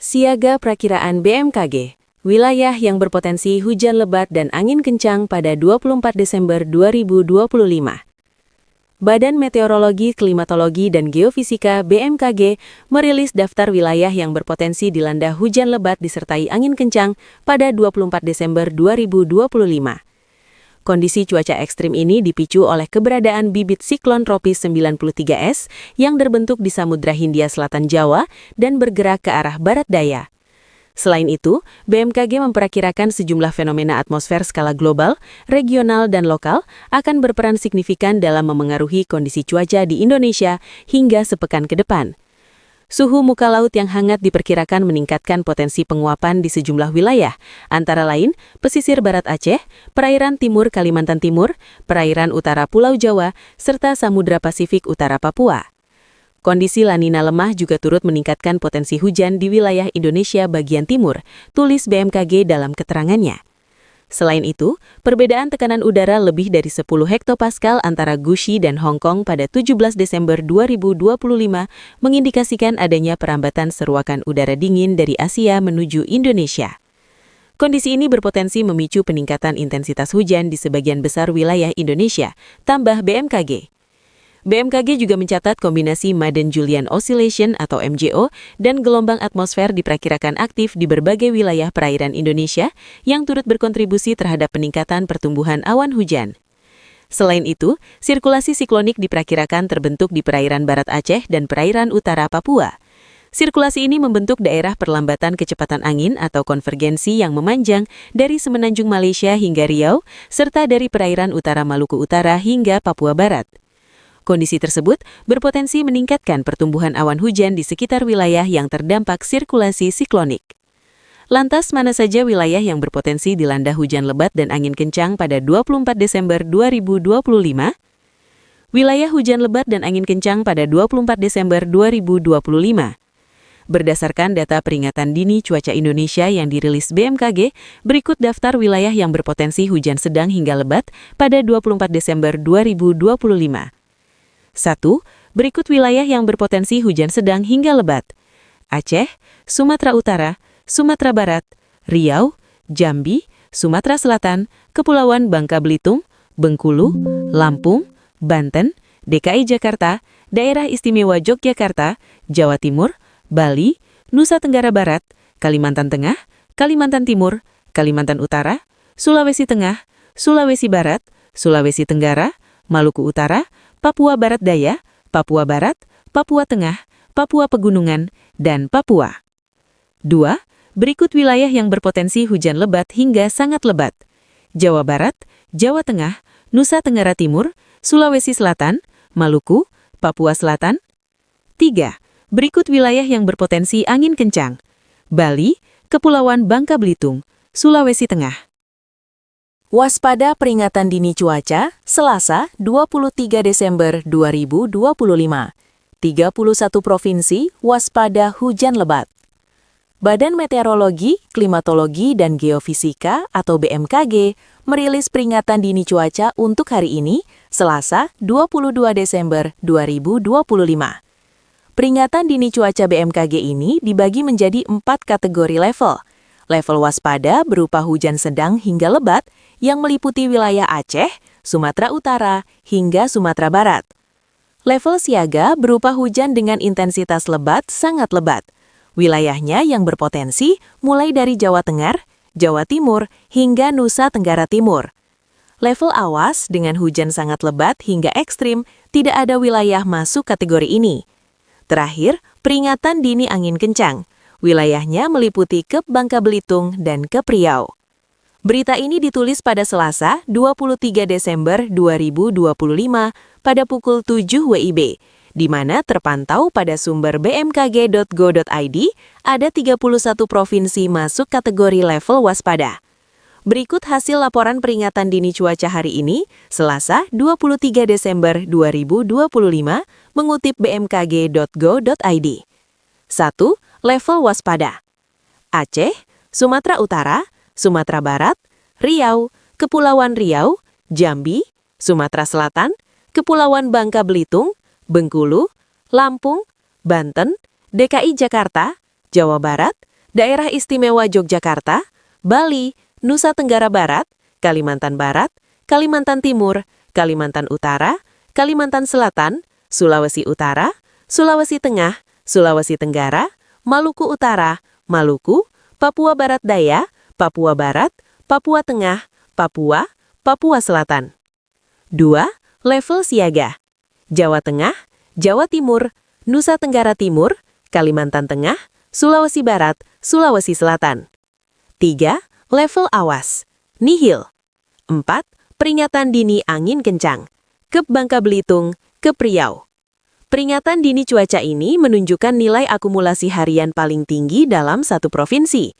Siaga Prakiraan BMKG, wilayah yang berpotensi hujan lebat dan angin kencang pada 24 Desember 2025. Badan Meteorologi, Klimatologi, dan Geofisika BMKG merilis daftar wilayah yang berpotensi dilanda hujan lebat disertai angin kencang pada 24 Desember 2025. Kondisi cuaca ekstrim ini dipicu oleh keberadaan bibit siklon tropis 93S yang terbentuk di Samudra Hindia Selatan Jawa dan bergerak ke arah barat daya. Selain itu, BMKG memperkirakan sejumlah fenomena atmosfer skala global, regional, dan lokal akan berperan signifikan dalam memengaruhi kondisi cuaca di Indonesia hingga sepekan ke depan. Suhu muka laut yang hangat diperkirakan meningkatkan potensi penguapan di sejumlah wilayah, antara lain pesisir barat Aceh, perairan timur Kalimantan Timur, perairan utara Pulau Jawa, serta Samudra Pasifik Utara Papua. Kondisi La Nina lemah juga turut meningkatkan potensi hujan di wilayah Indonesia bagian timur, tulis BMKG dalam keterangannya. Selain itu, perbedaan tekanan udara lebih dari 10 hektopascal antara Gusi dan Hong Kong pada 17 Desember 2025 mengindikasikan adanya perambatan seruakan udara dingin dari Asia menuju Indonesia. Kondisi ini berpotensi memicu peningkatan intensitas hujan di sebagian besar wilayah Indonesia, tambah BMKG. BMKG juga mencatat kombinasi Madden-Julian Oscillation atau MJO dan gelombang atmosfer diperkirakan aktif di berbagai wilayah perairan Indonesia yang turut berkontribusi terhadap peningkatan pertumbuhan awan hujan. Selain itu, sirkulasi siklonik diperkirakan terbentuk di perairan barat Aceh dan perairan utara Papua. Sirkulasi ini membentuk daerah perlambatan kecepatan angin atau konvergensi yang memanjang dari semenanjung Malaysia hingga Riau, serta dari perairan utara Maluku Utara hingga Papua Barat. Kondisi tersebut berpotensi meningkatkan pertumbuhan awan hujan di sekitar wilayah yang terdampak sirkulasi siklonik. Lantas, mana saja wilayah yang berpotensi dilanda hujan lebat dan angin kencang pada 24 Desember 2025? Wilayah hujan lebat dan angin kencang pada 24 Desember 2025. Berdasarkan data peringatan dini cuaca Indonesia yang dirilis BMKG, berikut daftar wilayah yang berpotensi hujan sedang hingga lebat pada 24 Desember 2025. 1. Berikut wilayah yang berpotensi hujan sedang hingga lebat: Aceh, Sumatera Utara, Sumatera Barat, Riau, Jambi, Sumatera Selatan, Kepulauan Bangka Belitung, Bengkulu, Lampung, Banten, DKI Jakarta, Daerah Istimewa Yogyakarta, Jawa Timur, Bali, Nusa Tenggara Barat, Kalimantan Tengah, Kalimantan Timur, Kalimantan Utara, Sulawesi Tengah, Sulawesi Barat, Sulawesi Tenggara, Maluku Utara, Papua Barat Daya, Papua Barat, Papua Tengah, Papua Pegunungan, dan Papua. 2. Berikut wilayah yang berpotensi hujan lebat hingga sangat lebat: Jawa Barat, Jawa Tengah, Nusa Tenggara Timur, Sulawesi Selatan, Maluku, Papua Selatan. 3. Berikut wilayah yang berpotensi angin kencang: Bali, Kepulauan Bangka Belitung, Sulawesi Tengah. Waspada peringatan dini cuaca, Selasa, 23 Desember 2025. 31 provinsi waspada hujan lebat. Badan Meteorologi, Klimatologi, dan Geofisika atau BMKG merilis peringatan dini cuaca untuk hari ini, Selasa, 22 Desember 2025. Peringatan dini cuaca BMKG ini dibagi menjadi 4 kategori level. Level waspada berupa hujan sedang hingga lebat yang meliputi wilayah Aceh, Sumatera Utara, hingga Sumatera Barat. Level siaga berupa hujan dengan intensitas lebat sangat lebat. Wilayahnya yang berpotensi mulai dari Jawa Tengah, Jawa Timur, hingga Nusa Tenggara Timur. Level awas dengan hujan sangat lebat hingga ekstrim, tidak ada wilayah masuk kategori ini. Terakhir, peringatan dini angin kencang. Wilayahnya meliputi Kep Bangka Belitung dan Kep Riau. Berita ini ditulis pada Selasa, 23 Desember 2025 pada pukul 7 WIB, di mana terpantau pada sumber bmkg.go.id ada 31 provinsi masuk kategori level waspada. Berikut hasil laporan peringatan dini cuaca hari ini, Selasa, 23 Desember 2025, mengutip bmkg.go.id. 1. Level waspada: Aceh, Sumatera Utara, Sumatera Barat, Riau, Kepulauan Riau, Jambi, Sumatera Selatan, Kepulauan Bangka Belitung, Bengkulu, Lampung, Banten, DKI Jakarta, Jawa Barat, Daerah Istimewa Yogyakarta, Bali, Nusa Tenggara Barat, Kalimantan Barat, Kalimantan Timur, Kalimantan Utara, Kalimantan Selatan, Sulawesi Utara, Sulawesi Tengah, Sulawesi Tenggara, Maluku Utara, Maluku, Papua Barat Daya, Papua Barat, Papua Tengah, Papua, Papua Selatan. 2. Level siaga. Jawa Tengah, Jawa Timur, Nusa Tenggara Timur, Kalimantan Tengah, Sulawesi Barat, Sulawesi Selatan. 3. Level awas. Nihil. 4. Peringatan dini angin kencang. Kep Bangka Belitung, Kep Riau. Peringatan dini cuaca ini menunjukkan nilai akumulasi harian paling tinggi dalam satu provinsi.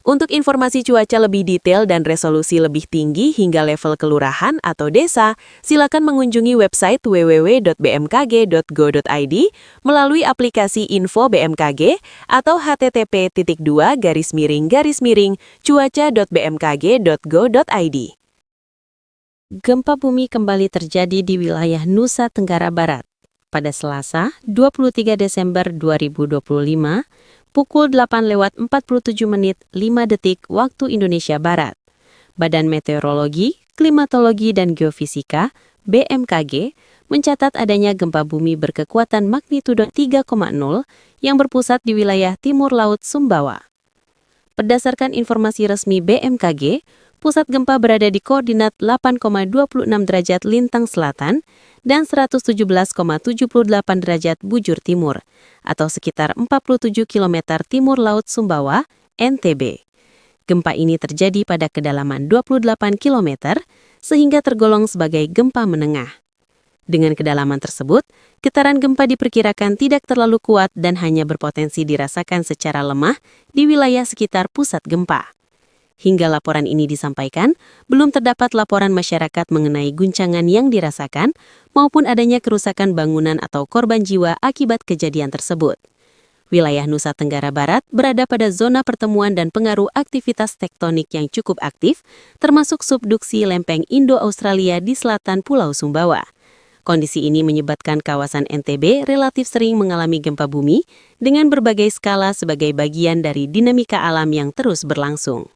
Untuk informasi cuaca lebih detail dan resolusi lebih tinggi hingga level kelurahan atau desa, silakan mengunjungi website www.bmkg.go.id melalui aplikasi Info BMKG atau http://cuaca.bmkg.go.id. Gempa bumi kembali terjadi di wilayah Nusa Tenggara Barat pada Selasa, 23 Desember 2025, pukul 8:47:05 waktu Indonesia Barat. Badan Meteorologi, Klimatologi, dan Geofisika (BMKG) mencatat adanya gempa bumi berkekuatan magnitudo 3,0 yang berpusat di wilayah timur laut Sumbawa. Berdasarkan informasi resmi BMKG, pusat gempa berada di koordinat 8,26 derajat lintang selatan dan 117,78 derajat bujur timur, atau sekitar 47 km timur laut Sumbawa, NTB. Gempa ini terjadi pada kedalaman 28 km, sehingga tergolong sebagai gempa menengah. Dengan kedalaman tersebut, getaran gempa diperkirakan tidak terlalu kuat dan hanya berpotensi dirasakan secara lemah di wilayah sekitar pusat gempa. Hingga laporan ini disampaikan, belum terdapat laporan masyarakat mengenai guncangan yang dirasakan maupun adanya kerusakan bangunan atau korban jiwa akibat kejadian tersebut. Wilayah Nusa Tenggara Barat berada pada zona pertemuan dan pengaruh aktivitas tektonik yang cukup aktif, termasuk subduksi lempeng Indo-Australia di selatan Pulau Sumbawa. Kondisi ini menyebabkan kawasan NTB relatif sering mengalami gempa bumi dengan berbagai skala sebagai bagian dari dinamika alam yang terus berlangsung.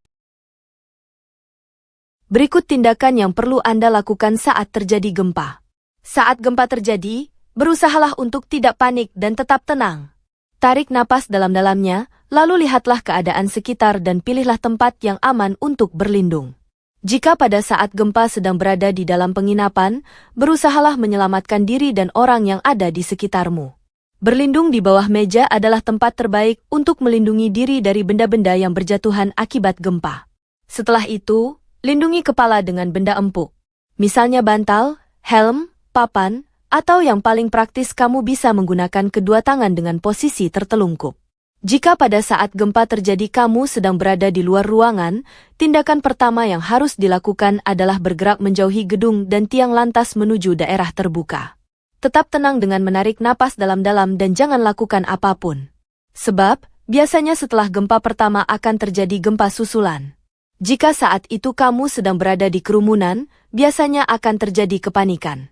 Berikut tindakan yang perlu Anda lakukan saat terjadi gempa. Saat gempa terjadi, berusahalah untuk tidak panik dan tetap tenang. Tarik napas dalam-dalamnya, lalu lihatlah keadaan sekitar dan pilihlah tempat yang aman untuk berlindung. Jika pada saat gempa sedang berada di dalam penginapan, berusahalah menyelamatkan diri dan orang yang ada di sekitarmu. Berlindung di bawah meja adalah tempat terbaik untuk melindungi diri dari benda-benda yang berjatuhan akibat gempa. Setelah itu, lindungi kepala dengan benda empuk. Misalnya bantal, helm, papan, atau yang paling praktis kamu bisa menggunakan kedua tangan dengan posisi tertelungkup. Jika pada saat gempa terjadi kamu sedang berada di luar ruangan, tindakan pertama yang harus dilakukan adalah bergerak menjauhi gedung dan tiang lantas menuju daerah terbuka. Tetap tenang dengan menarik napas dalam-dalam dan jangan lakukan apapun. Sebab, biasanya setelah gempa pertama akan terjadi gempa susulan. Jika saat itu kamu sedang berada di kerumunan, biasanya akan terjadi kepanikan.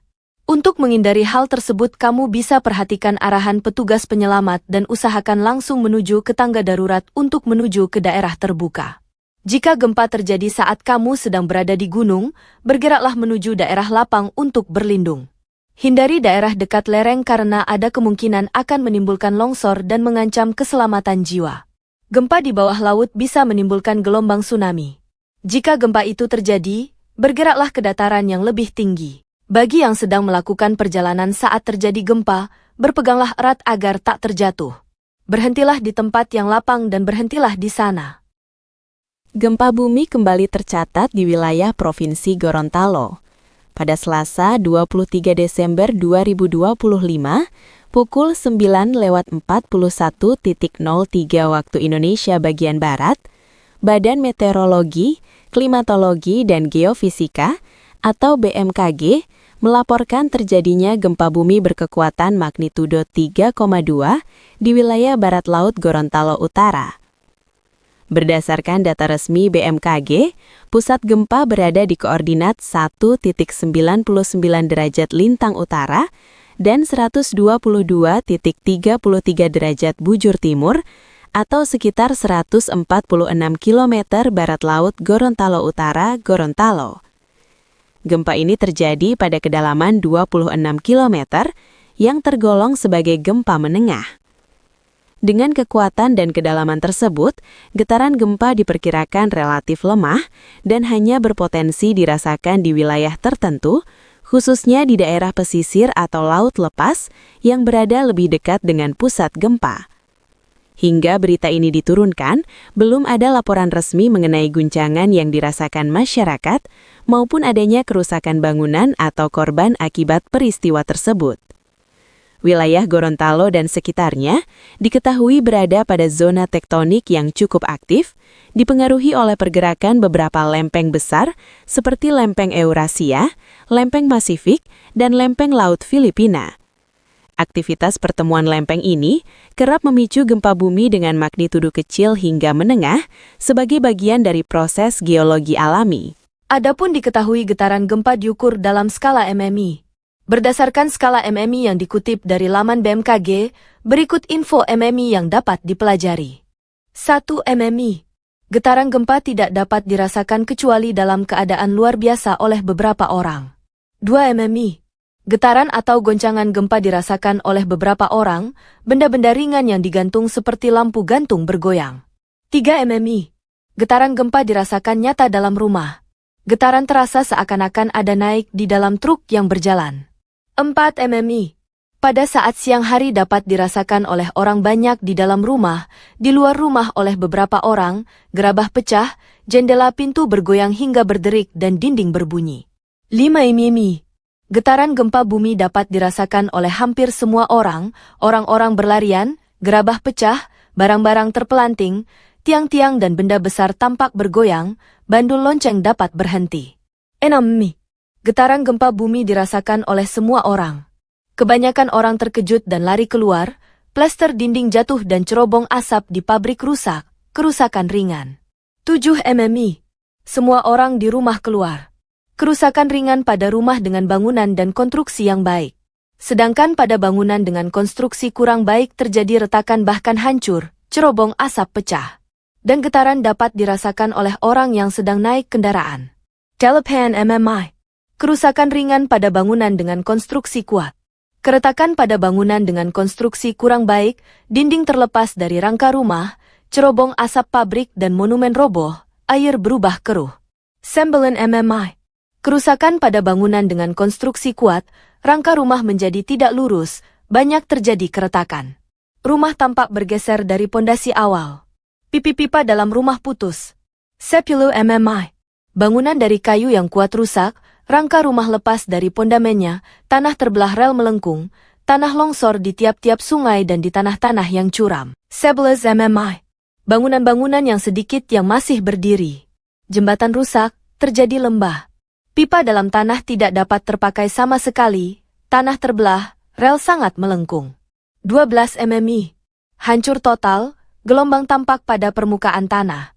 Untuk menghindari hal tersebut, kamu bisa perhatikan arahan petugas penyelamat dan usahakan langsung menuju ke tangga darurat untuk menuju ke daerah terbuka. Jika gempa terjadi saat kamu sedang berada di gunung, bergeraklah menuju daerah lapang untuk berlindung. Hindari daerah dekat lereng karena ada kemungkinan akan menimbulkan longsor dan mengancam keselamatan jiwa. Gempa di bawah laut bisa menimbulkan gelombang tsunami. Jika gempa itu terjadi, bergeraklah ke dataran yang lebih tinggi. Bagi yang sedang melakukan perjalanan saat terjadi gempa, berpeganglah erat agar tak terjatuh. Berhentilah di tempat yang lapang dan berhentilah di sana. Gempa bumi kembali tercatat di wilayah Provinsi Gorontalo. Pada Selasa 23 Desember 2025, pukul 9:41:03 waktu Indonesia bagian Barat, Badan Meteorologi, Klimatologi, dan Geofisika atau BMKG melaporkan terjadinya gempa bumi berkekuatan magnitudo 3,2 di wilayah barat laut Gorontalo Utara. Berdasarkan data resmi BMKG, pusat gempa berada di koordinat 1.99 derajat lintang utara dan 122.33 derajat bujur timur atau sekitar 146 km barat laut Gorontalo Utara, Gorontalo. Gempa ini terjadi pada kedalaman 26 km yang tergolong sebagai gempa menengah. Dengan kekuatan dan kedalaman tersebut, getaran gempa diperkirakan relatif lemah dan hanya berpotensi dirasakan di wilayah tertentu, khususnya di daerah pesisir atau laut lepas yang berada lebih dekat dengan pusat gempa. Hingga berita ini diturunkan, belum ada laporan resmi mengenai guncangan yang dirasakan masyarakat maupun adanya kerusakan bangunan atau korban akibat peristiwa tersebut. Wilayah Gorontalo dan sekitarnya diketahui berada pada zona tektonik yang cukup aktif, dipengaruhi oleh pergerakan beberapa lempeng besar seperti lempeng Eurasia, lempeng Pasifik, dan lempeng Laut Filipina. Aktivitas pertemuan lempeng ini kerap memicu gempa bumi dengan magnitudo kecil hingga menengah sebagai bagian dari proses geologi alami. Adapun diketahui getaran gempa diukur dalam skala MMI. Berdasarkan skala MMI yang dikutip dari laman BMKG, berikut info MMI yang dapat dipelajari. 1. MMI. Getaran gempa tidak dapat dirasakan kecuali dalam keadaan luar biasa oleh beberapa orang. 2. MMI. Getaran atau goncangan gempa dirasakan oleh beberapa orang, benda-benda ringan yang digantung seperti lampu gantung bergoyang. 3. MMI. Getaran gempa dirasakan nyata dalam rumah. Getaran terasa seakan-akan ada naik di dalam truk yang berjalan. 4. MMI. Pada saat siang hari dapat dirasakan oleh orang banyak di dalam rumah, di luar rumah oleh beberapa orang, gerabah pecah, jendela pintu bergoyang hingga berderik dan dinding berbunyi. 5. IMIMI. Getaran gempa bumi dapat dirasakan oleh hampir semua orang, orang-orang berlarian, gerabah pecah, barang-barang terpelanting, tiang-tiang dan benda besar tampak bergoyang, bandul lonceng dapat berhenti. 6. MI. Getaran gempa bumi dirasakan oleh semua orang. Kebanyakan orang terkejut dan lari keluar, plester dinding jatuh dan cerobong asap di pabrik rusak, kerusakan ringan. 7. MMI. Semua orang di rumah keluar. Kerusakan ringan pada rumah dengan bangunan dan konstruksi yang baik. Sedangkan pada bangunan dengan konstruksi kurang baik terjadi retakan bahkan hancur, cerobong asap pecah. Dan getaran dapat dirasakan oleh orang yang sedang naik kendaraan. Telepan MMI. Kerusakan ringan pada bangunan dengan konstruksi kuat. Keretakan pada bangunan dengan konstruksi kurang baik, dinding terlepas dari rangka rumah, cerobong asap pabrik dan monumen roboh, air berubah keruh. Sembilan MMI. Kerusakan pada bangunan dengan konstruksi kuat, rangka rumah menjadi tidak lurus, banyak terjadi keretakan. Rumah tampak bergeser dari pondasi awal. Pipi-pipa dalam rumah putus. 10 MMI. Bangunan dari kayu yang kuat rusak, rangka rumah lepas dari pondamennya, tanah terbelah rel melengkung, tanah longsor di tiap-tiap sungai dan di tanah-tanah yang curam. 11 MMI. Bangunan-bangunan yang sedikit yang masih berdiri. Jembatan rusak, terjadi lembah. Pipa dalam tanah tidak dapat terpakai sama sekali, tanah terbelah, rel sangat melengkung. 12 MMI. Hancur total, gelombang tampak pada permukaan tanah.